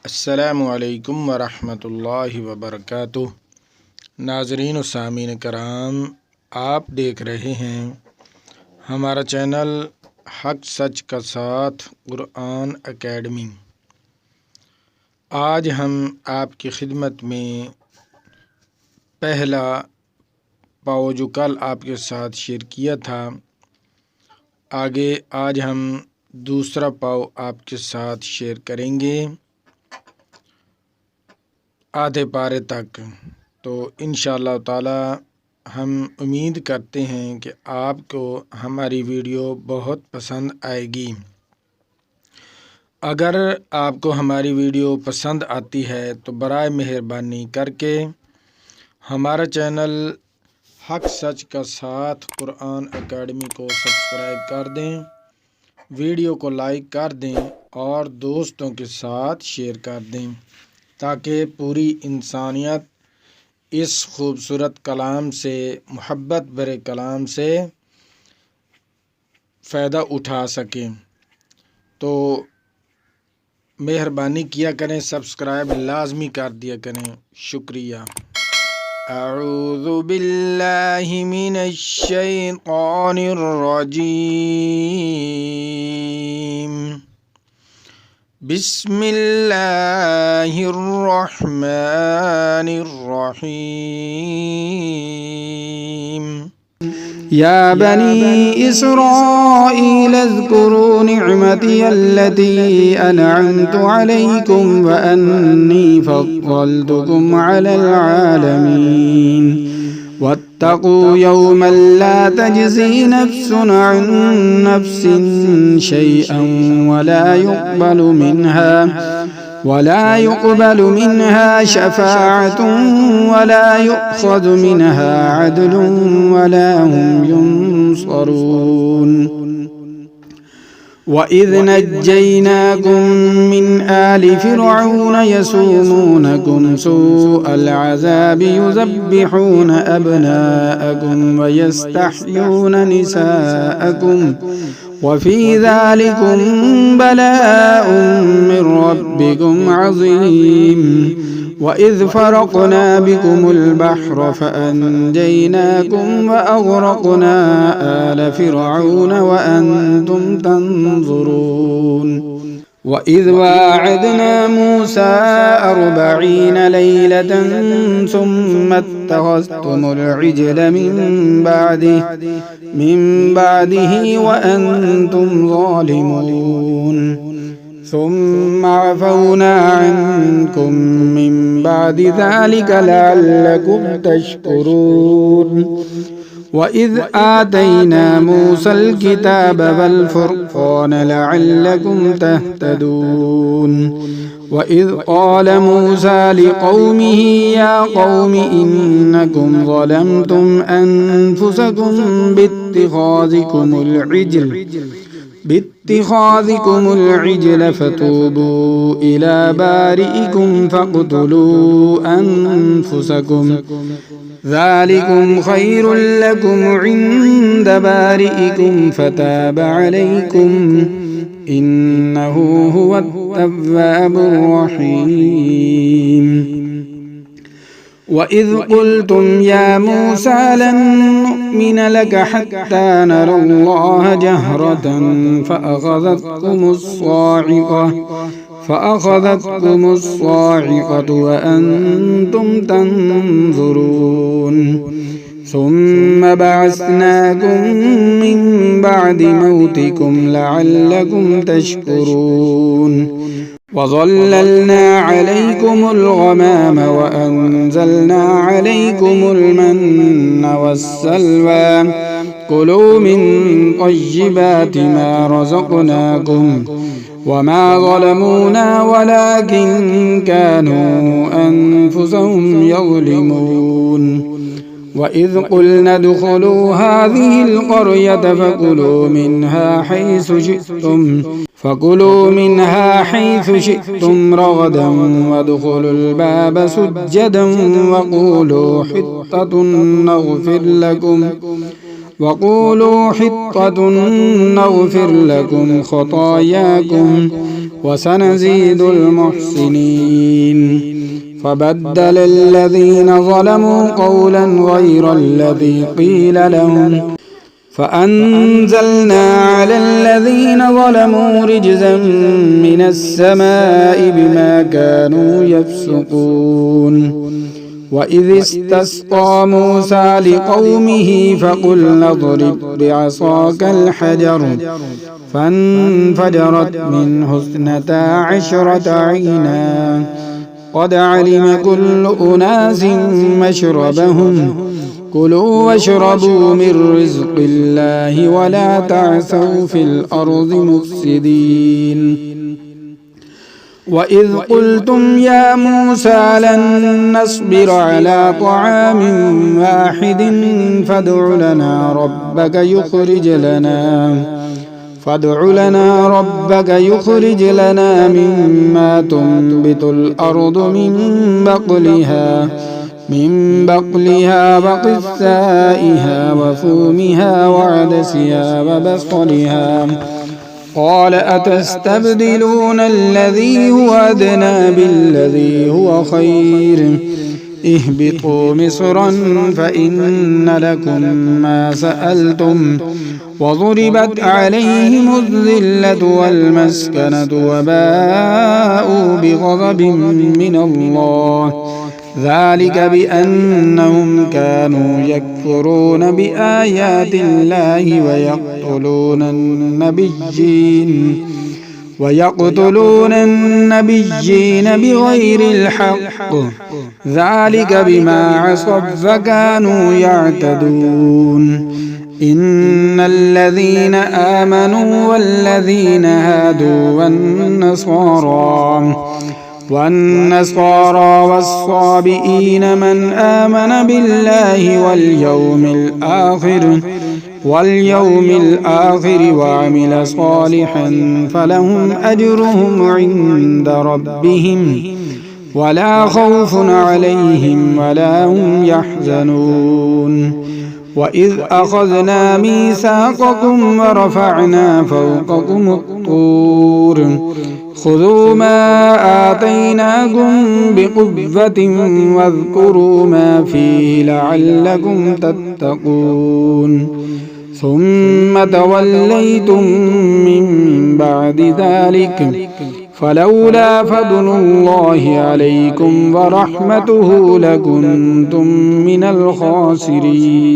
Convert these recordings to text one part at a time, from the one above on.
अस्सलामु अलैकुम वरहमतुल्लाहि वबरकातुह। नाज़रीन व सामीन कराम, आप देख रहे हैं हमारा चैनल हक सच का साथ कुरान एकेडमी। आज हम आपकी खिदमत में पहला पाव जो कल आपके साथ शेयर किया था, आगे आज हम दूसरा पाव आपके साथ शेयर करेंगे आधे पारे तक। तो इंशाअल्लाह ताला हम उम्मीद करते हैं कि आपको हमारी वीडियो बहुत पसंद आएगी। अगर आपको हमारी वीडियो पसंद आती है तो बराए मेहरबानी करके हमारा चैनल हक सच का साथ कुरान एकेडमी को सब्सक्राइब कर दें, वीडियो को लाइक कर दें और दोस्तों के साथ शेयर कर दें, ताकि पूरी इंसानियत इस खूबसूरत कलाम से, मोहब्बत भरे कलाम से फ़ायदा उठा सके। तो मेहरबानी किया करें, सब्सक्राइब लाजमी कर दिया करें। शुक्रिया। अऊज़ु बिल्लाहि मिनश शैतानिर रजीम। बिस्मिल्लाहिर्रहमानिर्रहीम। या बनी इस्राईल अज़्कुरू निअमती अल्लती अनअमतु अलैकुम व अन्नी फ़द्दलतुकुम अलल आलमीन। वत्तक़ू यौमन ला तजज़ी नफ्सुन अन नफ्सिन शैअन वला युक़बलु मिन्हा शफ़ाअतुन वला युअख़ज़ु मिन्हा अदलुन वला हुम युनसरून। वइज़ नज्जयनाकुम मिन आलि फ़िरऔन यसूमूनकुम सूअल अज़ाबि युज़ब्बिहून अब्नाअकुम व यस्तहय्यून निसाअकुम वफ़ी ज़ालिकुम बलाउम मिन रब्बिकुम अज़ीम। वइज़ फ़रक़ना बिकुमुल बहर फ़अनजयनाकुम वअग़रक़ना आल फ़िरऔन वअन्तुम तंज़ुरून। वइज़ वाअदना मूसा 40 लैलतन सुम्म इत्तख़ज़्तुमुल इज्ल मिन बादिही वअन्तुम ज़ालिमून। ثم عفونا عنكم من بعد ذلك لعلكم تشكرون। وإذ آتينا موسى الكتاب والفرقان لعلكم تهتدون. وإذ قال موسى لقومه يا قوم إنكم ظلمتم أنفسكم باتخاذكم العجل فتوبوا إلى بارئكم فاقتلوا أنفسكم ذلكم خير لكم عند بارئكم فتاب عليكم إنه هو التواب الرحيم. وإذ قلتم يا موسى لن نؤمن لك حتى نرى الله جهرة فأخذتكم الصاعقة وأنتم تنظرون. ثم بعثناكم من بعد موتكم لعلكم تشكرون. وظللنا عليكم الغمام وأنزلنا عليكم المن والسلوى كلوا من طيبات ما رزقناكم وما ظلمونا ولكن كانوا أنفسهم يظلمون. وإذ قلنا ادخلوا هذه القرية فكلوا منها حيث شئتم رغدا وادخلوا الباب سجدا وقولوا حطة نغفر لكم خطاياكم وسنزيد المحسنين فبدل الذين ظلموا قولا غير الذي قيل لهم فأنزلنا على الذين ظلموا رجزا من السماء بما كانوا يفسقون وإذ استسقى موسى لقومه فقلنا اضرب بعصاك الحجر فانفجرت منه 12 عينا قد علم كل أناس مشربهم كلوا واشربوا من رزق الله ولا تعثوا في الأرض مفسدين وإذ قلتم يا موسى لن نصبر على طعام واحد فادع لنا ربك يخرج لنا مما تنبت الأرض من بقلها وقثائها وفومها وعدسها وبصلها قال أتستبدلون الذي هو أدنى بالذي هو خير اهبطوا مصرا فإن لكم ما سألتم وضربت عليهم الذلة والمسكنة وباءوا بغضب من الله ذلك بأنهم كانوا يكفرون بآيات الله ويقتلون النبيين بغير الحق ذلك بما عصوا فكانوا يعتدون إن الذين آمنوا والذين هادوا والنصارى والصابئين من آمن بالله واليوم الآخر وعمل صالحا فلهم أجرهم عند ربهم ولا خوف عليهم ولا هم يحزنون وإذ أخذنا ميثاقكم ورفعنا فوقكم الطور خذوا ما آتيناكم بقوة واذكروا ما فيه لعلكم تتقون ثم توليتم من بعد ذلك فلولا فضل الله عليكم ورحمته لكنتم من الخاسرين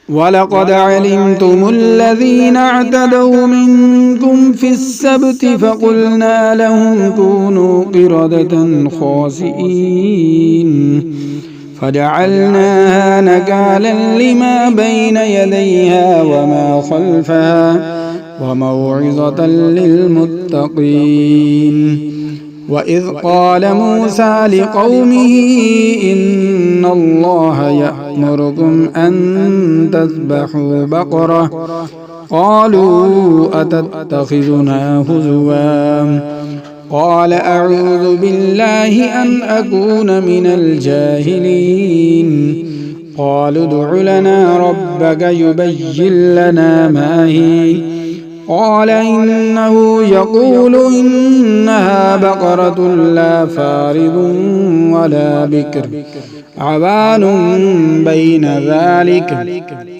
ولقد علمتم الذين اعتدوا منكم في السبت فقلنا لهم كونوا قردة خاسئين فجعلناها نكالا لما بين يديها وما خلفها وموعظة للمتقين وإذ قال موسى لقومه إن الله يأمركم أن تذبحوا بقرة قالوا أتتخذنا هزوا قال أعوذ بالله أن أكون من الجاهلين قالوا ادع لنا ربك يبين لنا ما هي قال إنه يقول إنها بقرة لا فارض ولا بكر عوان بين ذلك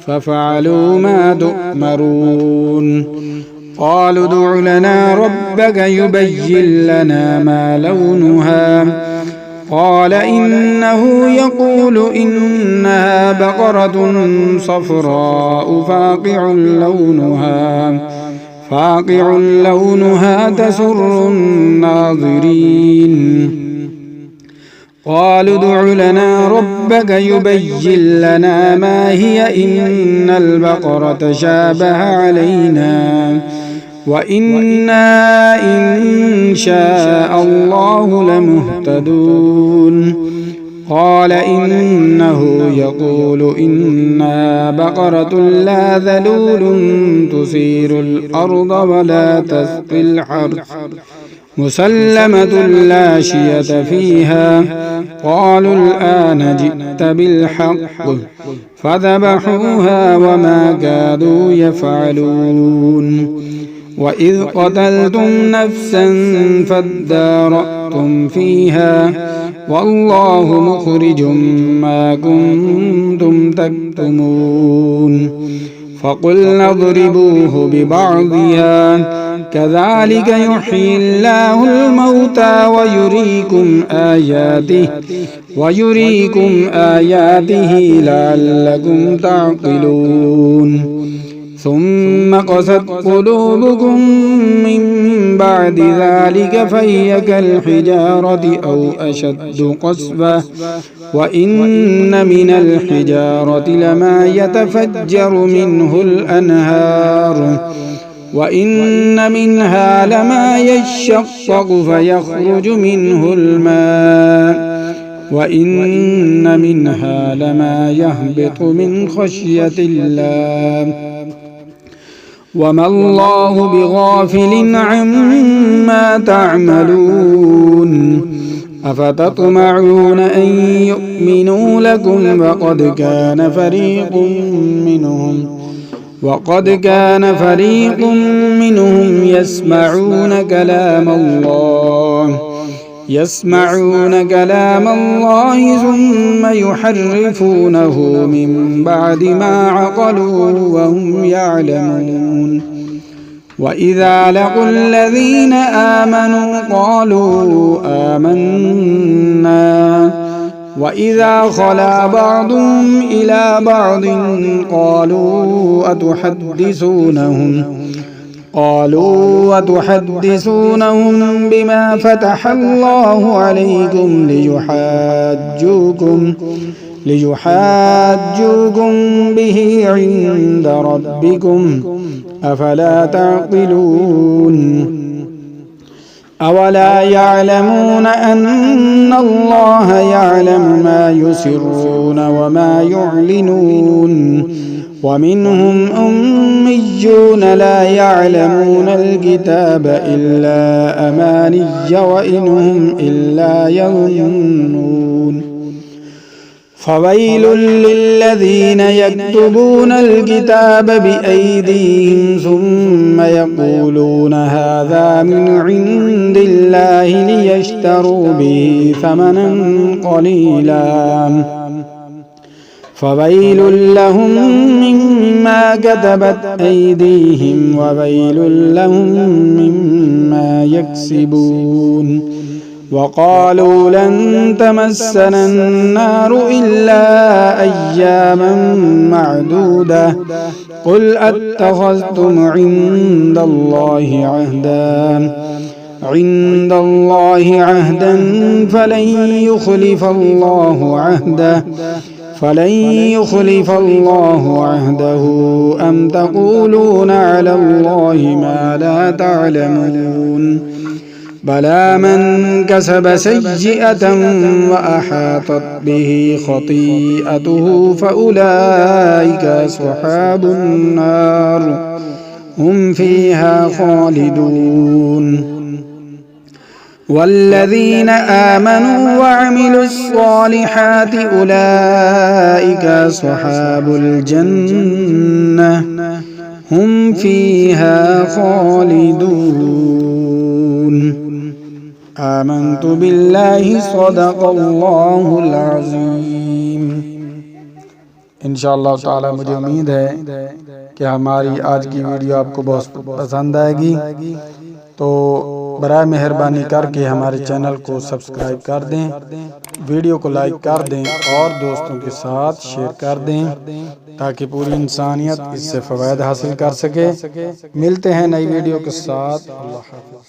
ففعلوا ما تؤمرون قالوا ادع لنا ربك يبين لنا ما لونها قال إنه يقول إنها بقرة صفراء فاقع لونها تسر الناظرين قالوا ادع لنا ربك يبين لنا ما هي إن البقرة شابه علينا وإنا إن شاء الله لمهتدون قال إنه يقول إنها بقرة لا ذلول تثير الأرض ولا تسقي الحرث مسلمة لا شية فيها قالوا الآن جئت بالحق فذبحوها وما كادوا يفعلون وإذ قتلتم نفسا فادارأتم فيها والله مخرج ما كنتم تكتمون فقلنا اضربوه ببعضها كذلك يحيي الله الموتى ويريكم آياته لعلكم تعقلون ثم قست قلوبكم من بعد ذلك فهي كالحجارة أو أشد قسوة وإن من الحجارة لما يتفجر منه الأنهار وإن منها لما يشقق فيخرج منه الماء وإن منها لما يهبط من خشية الله وما الله بغافل عما تعملون أفتطمعون أن يؤمنوا لكم وقد كان فريق منهم يسمعون كلام الله ثم يحرفونه من بعد ما عقلوه وهم يعلمون وإذا لقوا الذين آمنوا قالوا آمنا وإذا خلا بعضهم إلى بعض قالوا أتحدثونهم بما فتح الله عليكم ليحاجوكم به عند ربكم أفلا تعقلون أولا يعلمون أن الله يعلم ما يسرون وما يعلنون ومنهم أميون لا يعلمون الكتاب إلا أماني وإن هم إلا يظنون فويل للذين يكتبون الكتاب بأيديهم ثم يقولون هذا من عند الله ليشتروا به ثمنا قليلا فويل لهم مما كتبت أيديهم وويل لهم مما يكسبون وقالوا لن تمسنا النار إلا أياما معدودة قل أتخذتم عند الله عهدا فلن يخلف الله عهده أم تقولون على الله ما لا تعلمون بلى من كسب سيئة وأحاطت به خطيئته فأولئك أصحاب النار هم فيها خالدون والذين آمنوا وعملوا الصالحات أولئك أصحاب الجنة هم فيها خالدون آمنت بالله صدق الله العظيम। इंशाअल्लाह ताला मुझे उम्मीद है कि हमारी आज की वीडियो आपको बहुत पसंद आएगी, तो बराए मेहरबानी करके हमारे चैनल को सब्सक्राइब कर दें, वीडियो को लाइक कर दें और दोस्तों के साथ शेयर कर दें ताकि पूरी इंसानियत इससे फ़वायद हासिल कर सके। मिलते हैं नई वीडियो के साथ। अल्लाह हाफ़िज़।